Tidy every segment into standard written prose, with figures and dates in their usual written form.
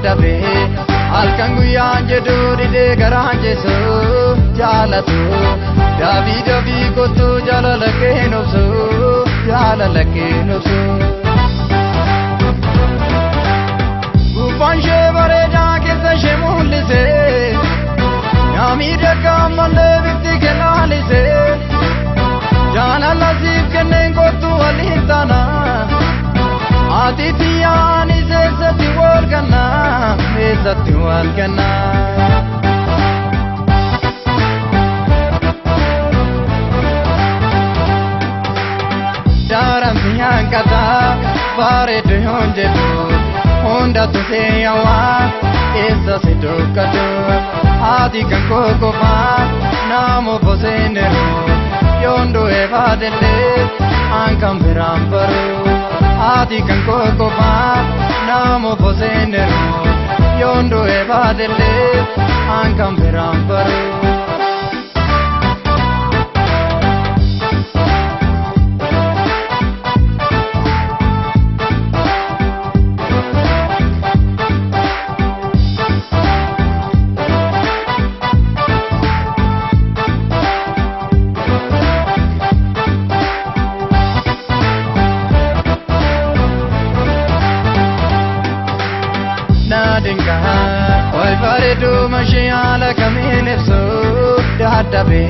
dadhabe halkan guyyaan jedhu didee garaan jeesu jaalatu dabii kottu jaalala kee nobsu jaalala kee nobsu gubbaan shee bareedaa keessa shee mul'ise miidhagaa malee bifti kennaalise jaalala siif kenneen kottu waliin taana ati tiyyaan eessatti wal gannaa eessatti wal gannaa daaramti hanqataa bareedu yoon jedhu hundatu seeyawaa eessa si dukkatu ati kan kokofaa namu boseeneru yoon du'ee baadellee hankan biraan baru ati kan kokofaa namu boseeneru yoon du'ee baadellee hankan biraan baru nadinga oi bareedu mashiala kamin efsu dadhabe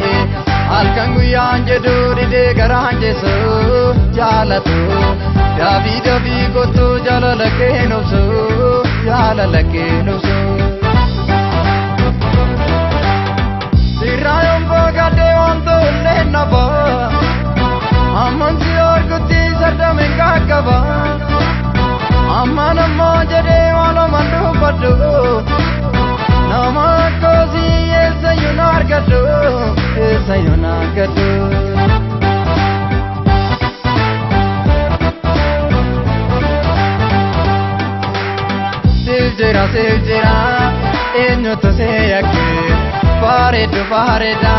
halkan guyyaan jedhu didee garaan jeesu jaalatu dabii kottu jaalala kee nobsu jaalala kee nobsu sirraayoon bogadee wanto illee naba ammansi argutti sardamen qaqqaba amma nammoo jedhee walumaan dubbadhu nama akkasii eessayyuu na argadhu eessayyuu na argadhu siif jira eenyutu see yakkee bareedu bareeda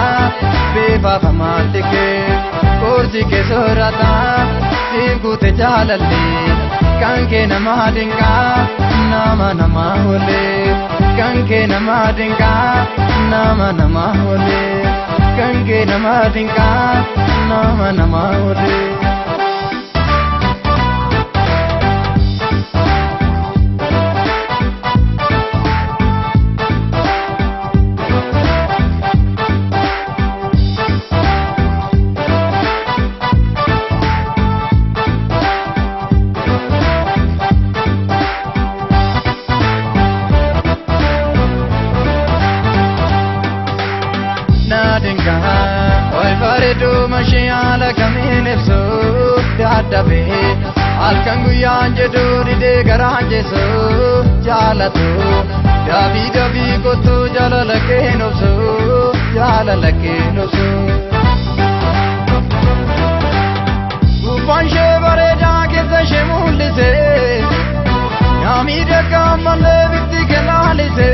bifaaf amaaltikee kursi kee soorata siif guute jaalallee kan kee nama dingaa nama olee kan kee nama dingaa nama olee kan kee nama dingaa nama olee nadinga oi bareedu mashiala kamin efsu dadhabe halkan guyyaan jedhu didee garaan jeesu jaalatu dabii kottu jaalala kee nobsu jaalala kee nobsu gubbaan shee bareedaa keessa shee mul'ise miidhagaa malee bifti kennaalise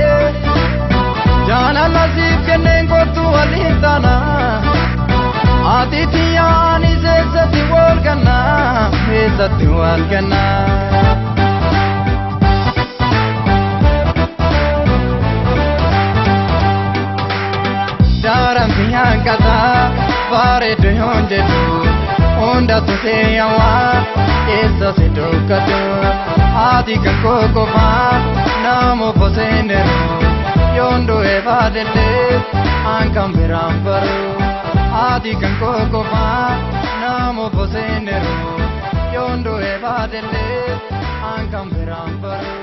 jaalala siif kenneen kottu waliin taana ati tiyyaan eessatti wal gannaa eessatti wal gannaa daaramti hanqataa bareedu yoon jedhu hundatu seeyawaa eessa si dukkatu ati kan kokofaa namu boseeneru yoon du'ee baadellee hankan biraan baru ati kan kokofaa namu boseeneru yoon du'ee baadellee hankan biraan baru